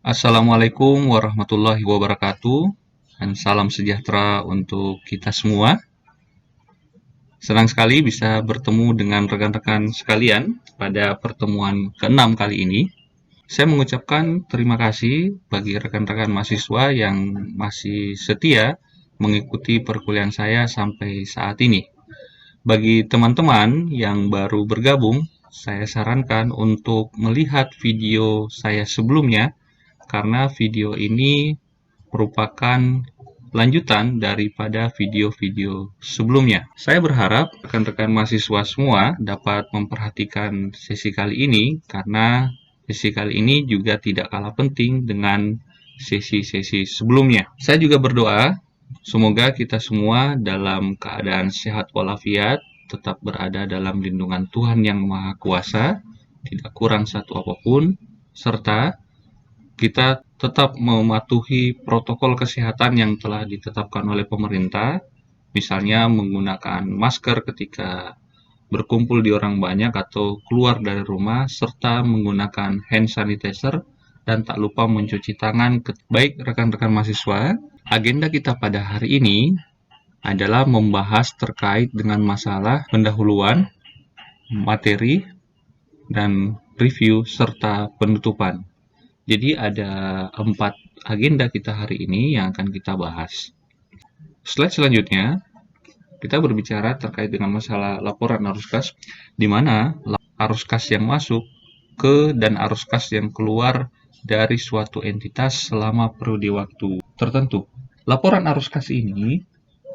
Assalamualaikum warahmatullahi wabarakatuh, dan salam sejahtera untuk kita semua. Senang sekali bisa bertemu dengan rekan-rekan sekalian pada pertemuan ke-6 kali ini. Saya mengucapkan terima kasih bagi rekan-rekan mahasiswa yang masih setia mengikuti perkuliahan saya sampai saat ini. Bagi teman-teman yang baru bergabung, saya sarankan untuk melihat video saya sebelumnya karena video ini merupakan lanjutan daripada video-video sebelumnya. Saya berharap rekan-rekan mahasiswa semua dapat memperhatikan sesi kali ini karena sesi kali ini juga tidak kalah penting dengan sesi-sesi sebelumnya. Saya juga berdoa semoga kita semua dalam keadaan sehat walafiat, tetap berada dalam lindungan Tuhan Yang Maha Kuasa, tidak kurang satu apapun, serta kita tetap mematuhi protokol kesehatan yang telah ditetapkan oleh pemerintah, misalnya menggunakan masker ketika berkumpul di orang banyak atau keluar dari rumah, serta menggunakan hand sanitizer, dan tak lupa mencuci tangan. Baik rekan-rekan mahasiswa, agenda kita pada hari ini adalah membahas terkait dengan masalah pendahuluan, materi, dan review, serta penutupan. Jadi ada 4 agenda kita hari ini yang akan kita bahas. Slide selanjutnya, kita berbicara terkait dengan masalah laporan arus kas, di mana arus kas yang masuk ke dan arus kas yang keluar dari suatu entitas selama periode waktu tertentu. Laporan arus kas ini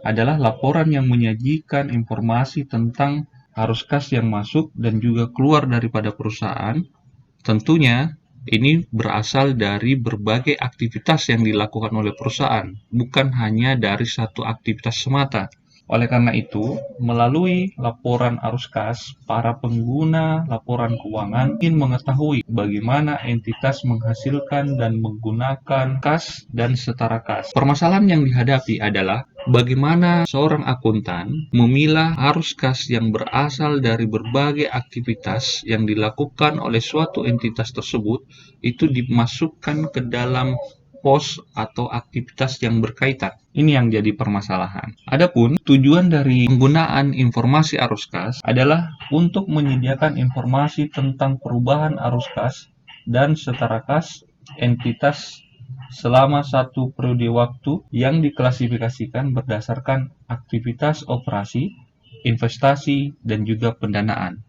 adalah laporan yang menyajikan informasi tentang arus kas yang masuk dan juga keluar daripada perusahaan. Tentunya ini berasal dari berbagai aktivitas yang dilakukan oleh perusahaan, bukan hanya dari satu aktivitas semata. Oleh karena itu, melalui laporan arus kas, para pengguna laporan keuangan ingin mengetahui bagaimana entitas menghasilkan dan menggunakan kas dan setara kas. Permasalahan yang dihadapi adalah bagaimana seorang akuntan memilah arus kas yang berasal dari berbagai aktivitas yang dilakukan oleh suatu entitas tersebut, itu dimasukkan ke dalam pos atau aktivitas yang berkaitan. Ini yang jadi permasalahan. Adapun tujuan dari penggunaan informasi arus kas adalah untuk menyediakan informasi tentang perubahan arus kas dan setara kas entitas selama satu periode waktu yang diklasifikasikan berdasarkan aktivitas operasi, investasi, dan juga pendanaan.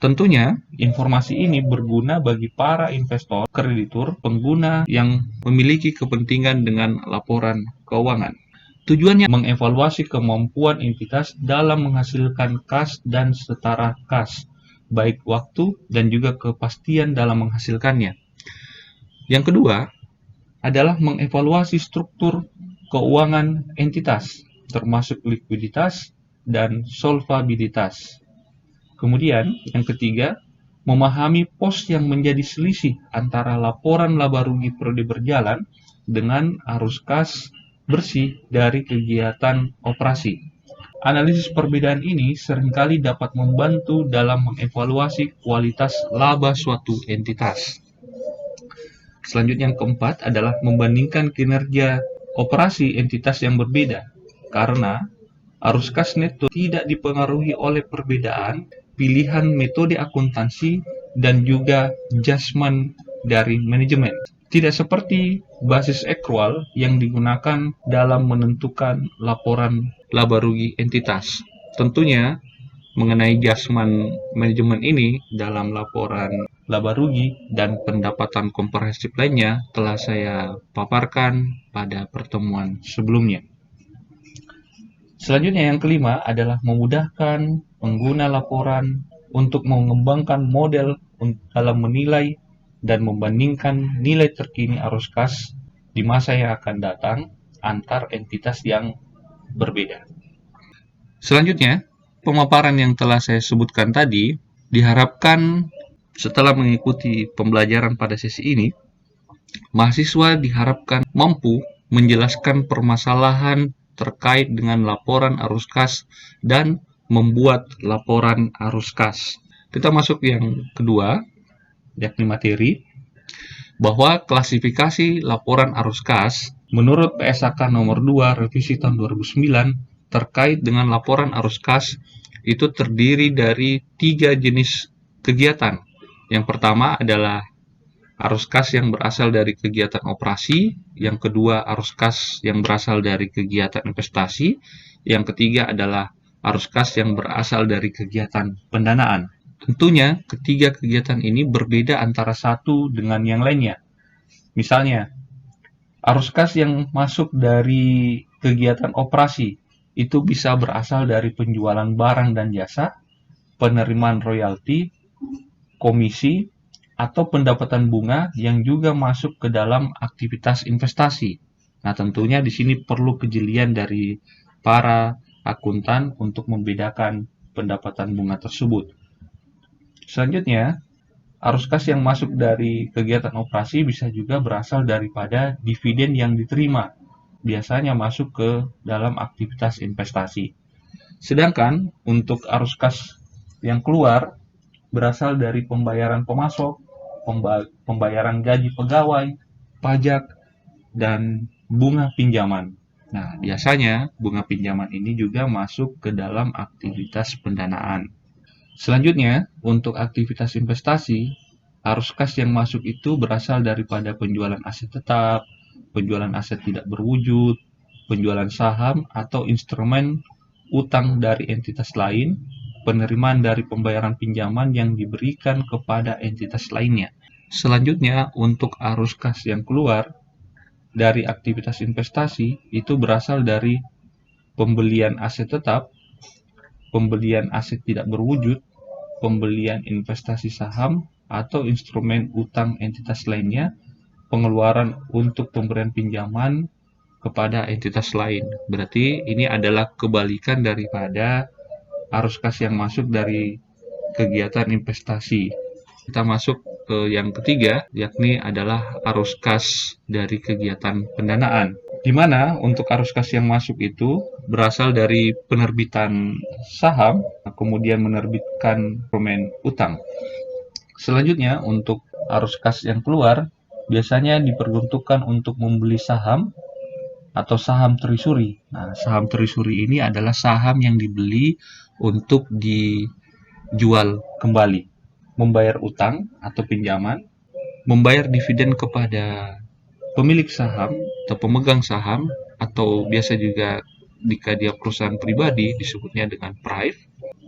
Tentunya, informasi ini berguna bagi para investor, kreditur, pengguna yang memiliki kepentingan dengan laporan keuangan. Tujuannya mengevaluasi kemampuan entitas dalam menghasilkan kas dan setara kas, baik waktu dan juga kepastian dalam menghasilkannya. Yang kedua adalah mengevaluasi struktur keuangan entitas, termasuk likuiditas dan solvabilitas. Kemudian, yang ketiga, memahami pos yang menjadi selisih antara laporan laba rugi periode berjalan dengan arus kas bersih dari kegiatan operasi. Analisis perbedaan ini seringkali dapat membantu dalam mengevaluasi kualitas laba suatu entitas. Selanjutnya yang keempat adalah membandingkan kinerja operasi entitas yang berbeda, karena arus kas neto tidak dipengaruhi oleh perbedaan pilihan metode akuntansi dan juga adjustment dari manajemen. Tidak seperti basis akrual yang digunakan dalam menentukan laporan laba rugi entitas. Tentunya mengenai adjustment manajemen ini dalam laporan laba rugi dan pendapatan komprehensif lainnya telah saya paparkan pada pertemuan sebelumnya. Selanjutnya yang kelima adalah memudahkan pengguna laporan untuk mengembangkan model dalam menilai dan membandingkan nilai terkini arus kas di masa yang akan datang antar entitas yang berbeda. Selanjutnya, pemaparan yang telah saya sebutkan tadi diharapkan setelah mengikuti pembelajaran pada sesi ini, mahasiswa diharapkan mampu menjelaskan permasalahan terkait dengan laporan arus kas dan membuat laporan arus kas. Kita masuk yang kedua, yakni materi. bahwa klasifikasi laporan arus kas menurut PSAK nomor 2 revisi tahun 2009 terkait dengan laporan arus kas itu terdiri dari 3 jenis kegiatan. Yang pertama adalah arus kas yang berasal dari kegiatan operasi, yang kedua arus kas yang berasal dari kegiatan investasi, yang ketiga adalah arus kas yang berasal dari kegiatan pendanaan. Tentunya ketiga kegiatan ini berbeda antara satu dengan yang lainnya. Misalnya, arus kas yang masuk dari kegiatan operasi itu bisa berasal dari penjualan barang dan jasa, penerimaan royalti, komisi, atau pendapatan bunga yang juga masuk ke dalam aktivitas investasi. Nah, tentunya di sini perlu kejelian dari para akuntan untuk membedakan pendapatan bunga tersebut. Selanjutnya, arus kas yang masuk dari kegiatan operasi bisa juga berasal daripada dividen yang diterima, biasanya masuk ke dalam aktivitas investasi. Sedangkan untuk arus kas yang keluar berasal dari pembayaran pemasok, pembayaran gaji pegawai, pajak, dan bunga pinjaman. Nah, biasanya bunga pinjaman ini juga masuk ke dalam aktivitas pendanaan. Selanjutnya, untuk aktivitas investasi, arus kas yang masuk itu berasal daripada penjualan aset tetap, penjualan aset tidak berwujud, penjualan saham atau instrumen utang dari entitas lain, penerimaan dari pembayaran pinjaman yang diberikan kepada entitas lainnya. Selanjutnya, untuk arus kas yang keluar dari aktivitas investasi itu berasal dari pembelian aset tetap, pembelian aset tidak berwujud, pembelian investasi saham atau instrumen utang entitas lainnya, pengeluaran untuk pemberian pinjaman kepada entitas lain. Berarti ini adalah kebalikan daripada arus kas yang masuk dari kegiatan investasi. Kita masuk ke yang ketiga, yakni adalah arus kas dari kegiatan pendanaan. Di mana untuk arus kas yang masuk itu berasal dari penerbitan saham, kemudian menerbitkan instrumen utang. Selanjutnya, untuk arus kas yang keluar, biasanya diperuntukkan untuk membeli saham atau saham treasury. Nah, saham treasury ini adalah saham yang dibeli untuk dijual kembali, membayar utang atau pinjaman, membayar dividen kepada pemilik saham atau pemegang saham, atau biasa juga jika dia perusahaan pribadi disebutnya dengan private.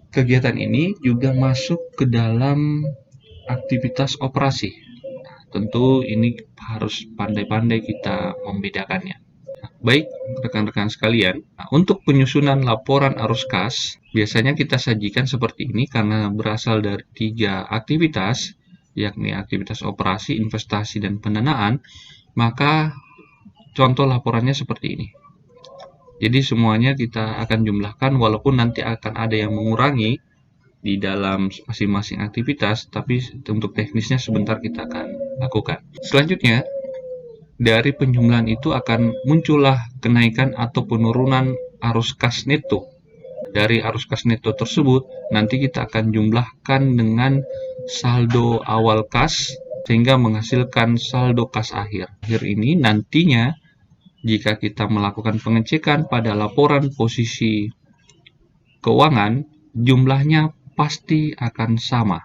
Kegiatan ini juga masuk ke dalam aktivitas operasi. Tentu ini harus pandai-pandai kita membedakannya. Baik, rekan-rekan sekalian, untuk penyusunan laporan arus kas, biasanya kita sajikan seperti ini karena berasal dari 3 aktivitas, yakni aktivitas operasi, investasi, dan pendanaan, maka contoh laporannya seperti ini. Jadi semuanya kita akan jumlahkan, walaupun nanti akan ada yang mengurangi di dalam masing-masing aktivitas, tapi untuk teknisnya sebentar kita akan lakukan. Selanjutnya, dari penjumlahan itu akan muncullah kenaikan atau penurunan arus kas neto. Dari arus kas neto tersebut, nanti kita akan jumlahkan dengan saldo awal kas, sehingga menghasilkan saldo kas akhir. Akhir ini nantinya, jika kita melakukan pengecekan pada laporan posisi keuangan, jumlahnya pasti akan sama.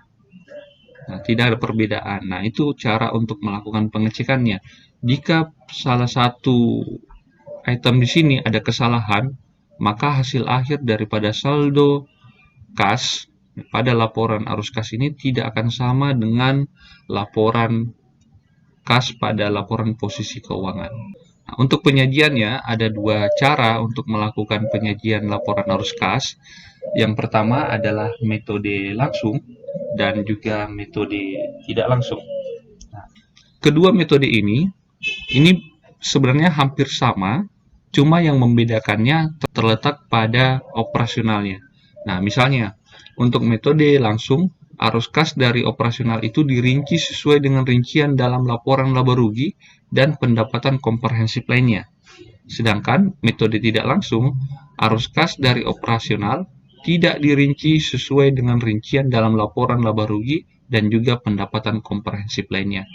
Nah, tidak ada perbedaan. Nah, itu cara untuk melakukan pengecekannya. Jika salah satu item di sini ada kesalahan, maka hasil akhir daripada saldo kas pada laporan arus kas ini tidak akan sama dengan laporan kas pada laporan posisi keuangan. Nah, untuk penyajiannya ada 2 cara untuk melakukan penyajian laporan arus kas. Yang pertama adalah metode langsung dan juga metode tidak langsung. Nah, kedua metode ini sebenarnya hampir sama, cuma yang membedakannya terletak pada operasionalnya. Nah, misalnya untuk metode langsung, arus kas dari operasional itu dirinci sesuai dengan rincian dalam laporan laba rugi dan pendapatan komprehensif lainnya. Sedangkan metode tidak langsung, arus kas dari operasional tidak dirinci sesuai dengan rincian dalam laporan laba rugi dan juga pendapatan komprehensif lainnya.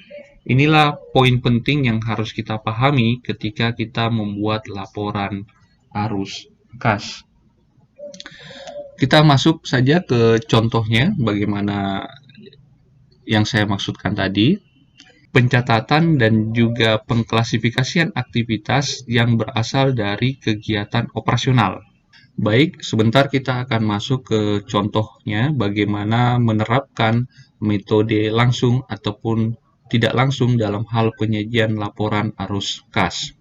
Inilah poin penting yang harus kita pahami ketika kita membuat laporan arus kas. Kita masuk saja ke contohnya, bagaimana yang saya maksudkan tadi. Pencatatan dan juga pengklasifikasian aktivitas yang berasal dari kegiatan operasional. Baik, sebentar kita akan masuk ke contohnya bagaimana menerapkan metode langsung ataupun tidak langsung dalam hal penyajian laporan arus kas.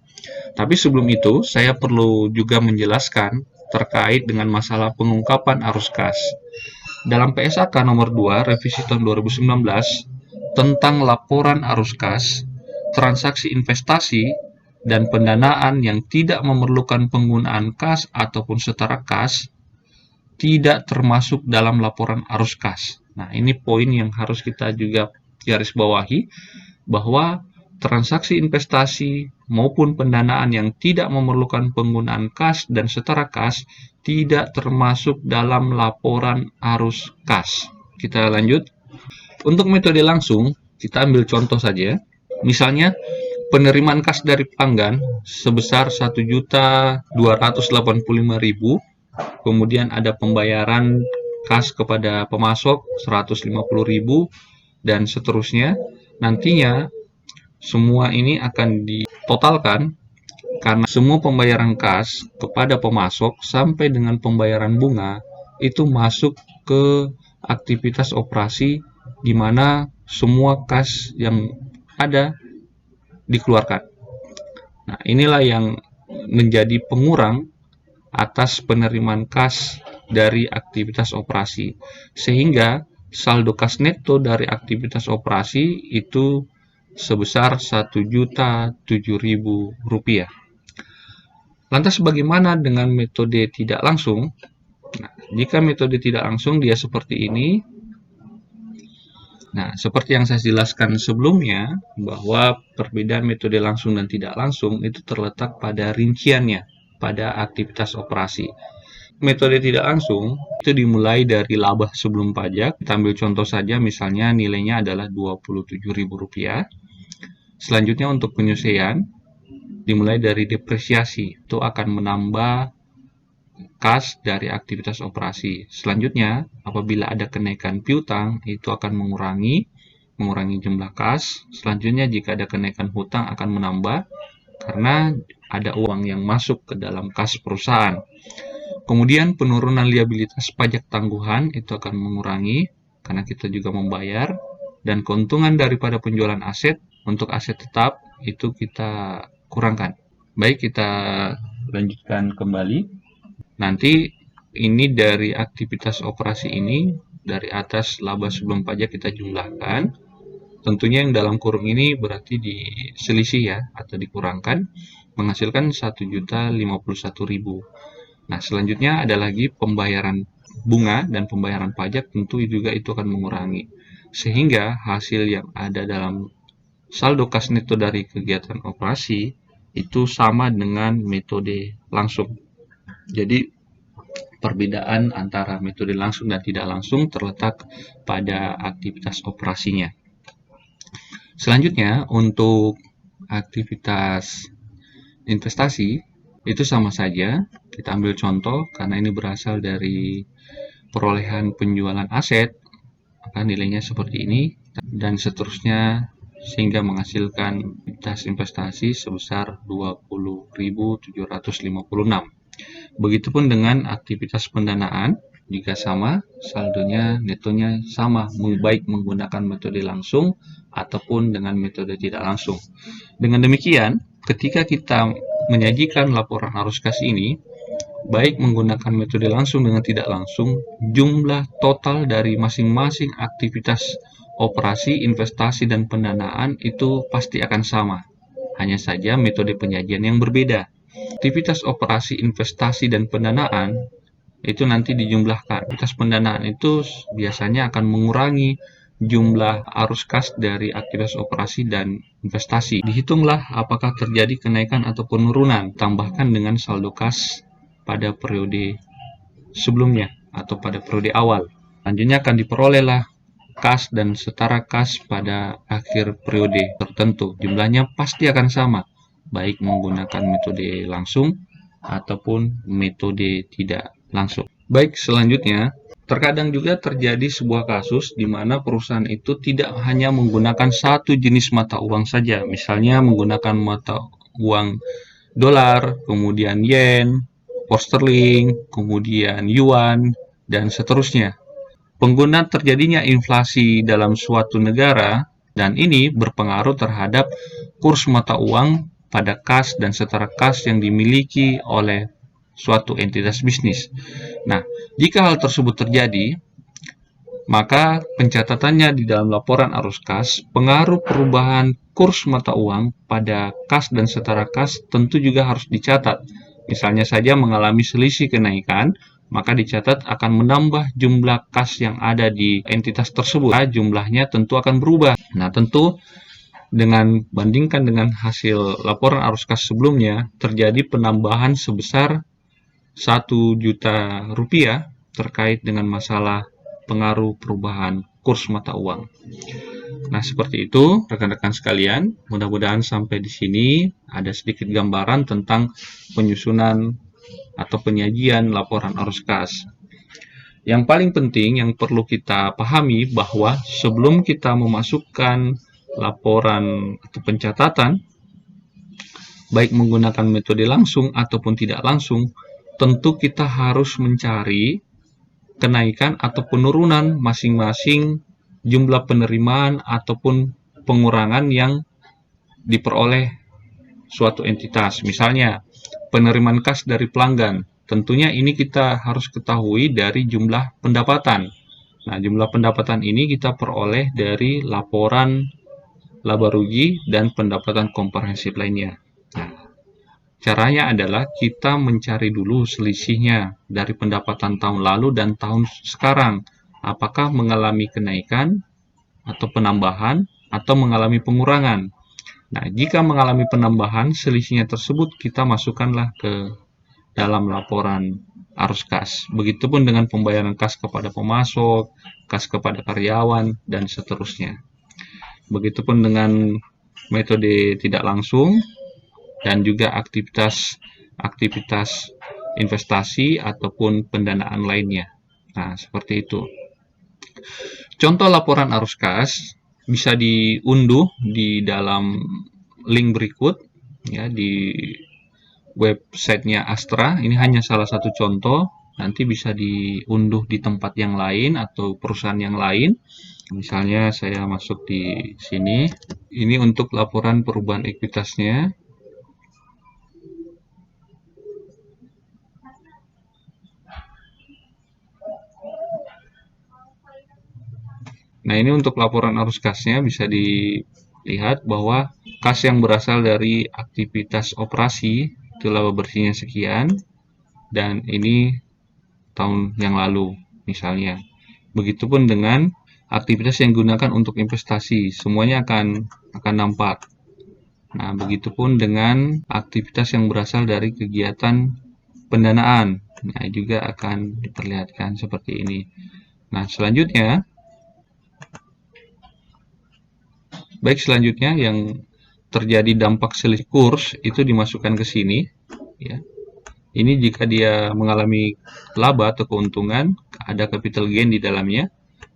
Tapi sebelum itu, saya perlu juga menjelaskan terkait dengan masalah pengungkapan arus kas. Dalam PSAK nomor 2 revisi tahun 2019 tentang laporan arus kas, transaksi investasi dan pendanaan yang tidak memerlukan penggunaan kas ataupun setara kas tidak termasuk dalam laporan arus kas. Nah, ini poin yang harus kita juga garis bawahi, bahwa transaksi investasi maupun pendanaan yang tidak memerlukan penggunaan kas dan setara kas tidak termasuk dalam laporan arus kas. Kita lanjut. Untuk metode langsung, kita ambil contoh saja. Misalnya, penerimaan kas dari pelanggan sebesar 1.285.000, kemudian ada pembayaran kas kepada pemasok 150.000, dan seterusnya. Nantinya, semua ini akan ditotalkan karena semua pembayaran kas kepada pemasok sampai dengan pembayaran bunga itu masuk ke aktivitas operasi di mana semua kas yang ada dikeluarkan. Nah, inilah yang menjadi pengurang atas penerimaan kas dari aktivitas operasi. Sehingga saldo kas neto dari aktivitas operasi itu sebesar Rp1.007.000. Lantas bagaimana dengan metode tidak langsung? Nah, jika metode tidak langsung dia seperti ini. Nah, seperti yang saya jelaskan sebelumnya, bahwa perbedaan metode langsung dan tidak langsung itu terletak pada rinciannya, pada aktivitas operasi. Metode tidak langsung itu dimulai dari laba sebelum pajak. Kita ambil contoh saja, misalnya nilainya adalah Rp27.000. Selanjutnya untuk penyelesaian, dimulai dari depresiasi, itu akan menambah kas dari aktivitas operasi. Selanjutnya, apabila ada kenaikan piutang, itu akan mengurangi jumlah kas. Selanjutnya, jika ada kenaikan hutang akan menambah karena ada uang yang masuk ke dalam kas perusahaan. Kemudian penurunan liabilitas pajak tangguhan itu akan mengurangi karena kita juga membayar, dan keuntungan daripada penjualan aset untuk aset tetap itu kita kurangkan. Baik, kita lanjutkan kembali. Nanti ini dari aktivitas operasi ini, dari atas laba sebelum pajak kita jumlahkan. Tentunya yang dalam kurung ini berarti diselisih ya, atau dikurangkan, menghasilkan 1.051.000. Nah, selanjutnya ada lagi pembayaran bunga dan pembayaran pajak, tentu juga itu akan mengurangi. Sehingga hasil yang ada dalam saldo kas neto dari kegiatan operasi itu sama dengan metode langsung. Jadi perbedaan antara metode langsung dan tidak langsung terletak pada aktivitas operasinya. Selanjutnya, untuk aktivitas investasi itu sama saja. Kita ambil contoh karena ini berasal dari perolehan penjualan aset, maka nilainya seperti ini dan seterusnya, sehingga menghasilkan aktivitas investasi sebesar 20.756. Begitupun dengan aktivitas pendanaan, jika sama, saldonya netonya sama, baik menggunakan metode langsung ataupun dengan metode tidak langsung. Dengan demikian, ketika kita menyajikan laporan arus kas ini, baik menggunakan metode langsung dengan tidak langsung, jumlah total dari masing-masing aktivitas operasi, investasi, dan pendanaan itu pasti akan sama. Hanya saja metode penyajian yang berbeda. Aktivitas operasi, investasi, dan pendanaan itu nanti dijumlahkan. Aktivitas pendanaan itu biasanya akan mengurangi jumlah arus kas dari aktivitas operasi dan investasi. Dihitunglah apakah terjadi kenaikan atau penurunan, tambahkan dengan saldo kas pada periode sebelumnya atau pada periode awal. Selanjutnya akan diperolehlah kas dan setara kas pada akhir periode tertentu. Jumlahnya pasti akan sama, baik menggunakan metode langsung ataupun metode tidak langsung. Baik, selanjutnya, terkadang juga terjadi sebuah kasus di mana perusahaan itu tidak hanya menggunakan satu jenis mata uang saja, misalnya menggunakan mata uang dolar, kemudian yen, pound sterling, kemudian yuan, dan seterusnya. Pengguna terjadinya inflasi dalam suatu negara, dan ini berpengaruh terhadap kurs mata uang pada kas dan setara kas yang dimiliki oleh suatu entitas bisnis. Nah, jika hal tersebut terjadi, maka pencatatannya di dalam laporan arus kas, pengaruh perubahan kurs mata uang pada kas dan setara kas tentu juga harus dicatat. Misalnya saja mengalami selisih kenaikan, maka dicatat akan menambah jumlah kas yang ada di entitas tersebut. Jumlahnya tentu akan berubah. Nah, tentu dengan bandingkan dengan hasil laporan arus kas sebelumnya, terjadi penambahan sebesar 1 juta rupiah terkait dengan masalah pengaruh perubahan kurs mata uang. Nah, seperti itu rekan-rekan sekalian, mudah-mudahan sampai di sini ada sedikit gambaran tentang penyusunan atau penyajian laporan arus kas. Yang paling penting yang perlu kita pahami bahwa sebelum kita memasukkan laporan atau pencatatan, baik menggunakan metode langsung ataupun tidak langsung, tentu kita harus mencari kenaikan atau penurunan masing-masing jumlah penerimaan ataupun pengurangan yang diperoleh suatu entitas. Misalnya, penerimaan kas dari pelanggan. Tentunya ini kita harus ketahui dari jumlah pendapatan. Nah, jumlah pendapatan ini kita peroleh dari laporan laba rugi dan pendapatan komprehensif lainnya. Nah, caranya adalah kita mencari dulu selisihnya dari pendapatan tahun lalu dan tahun sekarang. Apakah mengalami kenaikan atau penambahan atau mengalami pengurangan. Nah, jika mengalami penambahan, selisihnya tersebut kita masukkanlah ke dalam laporan arus kas. Begitupun dengan pembayaran kas kepada pemasok, kas kepada karyawan, dan seterusnya. Begitupun dengan metode tidak langsung, dan juga aktivitas investasi ataupun pendanaan lainnya. Nah, seperti itu. Contoh laporan arus kas bisa diunduh di dalam link berikut ya di websitenya Astra. Ini hanya salah satu contoh. Nanti bisa diunduh di tempat yang lain atau perusahaan yang lain. Misalnya saya masuk di sini. Ini untuk laporan perubahan ekuitasnya. Nah, ini untuk laporan arus kasnya bisa dilihat bahwa kas yang berasal dari aktivitas operasi itu laba bersihnya sekian, dan ini tahun yang lalu misalnya. Begitupun dengan aktivitas yang digunakan untuk investasi, semuanya akan nampak. Nah, begitupun dengan aktivitas yang berasal dari kegiatan pendanaan. Nah, juga akan diperlihatkan seperti ini. Nah, selanjutnya yang terjadi dampak selisih kurs itu dimasukkan ke sini ya. Ini jika dia mengalami laba atau keuntungan, ada capital gain di dalamnya.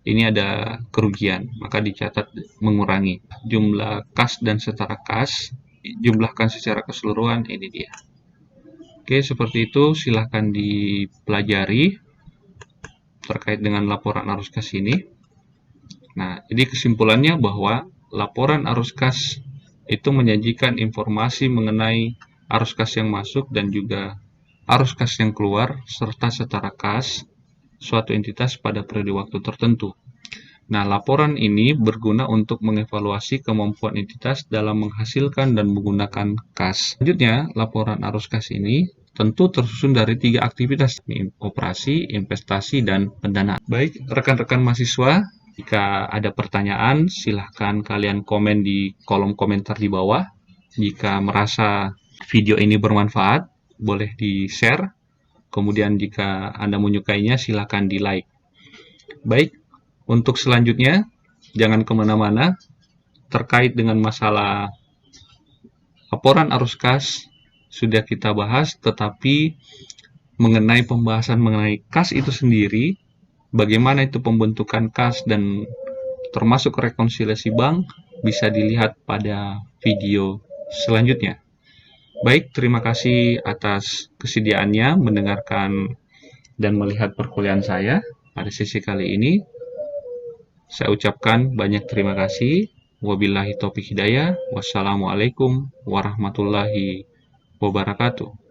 Ini ada kerugian, maka dicatat mengurangi. Jumlah kas dan setara kas, jumlahkan secara keseluruhan, ini dia. Oke, seperti itu silahkan dipelajari terkait dengan laporan arus kas ini. Nah, jadi kesimpulannya bahwa laporan arus kas itu menyajikan informasi mengenai arus kas yang masuk dan juga arus kas yang keluar serta setara kas suatu entitas pada periode waktu tertentu. Nah, laporan ini berguna untuk mengevaluasi kemampuan entitas dalam menghasilkan dan menggunakan kas. Selanjutnya, laporan arus kas ini tentu tersusun dari 3 aktivitas, operasi, investasi, dan pendanaan. Baik, rekan-rekan mahasiswa, jika ada pertanyaan, silahkan kalian komen di kolom komentar di bawah. Jika merasa video ini bermanfaat, boleh di-share. Kemudian jika Anda menyukainya, silahkan di-like. Baik, Untuk selanjutnya, jangan kemana-mana terkait dengan masalah laporan arus kas sudah kita bahas, tetapi mengenai pembahasan mengenai kas itu sendiri, bagaimana itu pembentukan kas dan termasuk rekonsiliasi bank, bisa dilihat pada video selanjutnya. Baik, terima kasih atas kesediaannya mendengarkan dan melihat perkuliahan saya pada sesi kali ini. Saya ucapkan banyak terima kasih. Wabillahi taufiq hidayah. Wassalamualaikum warahmatullahi wabarakatuh.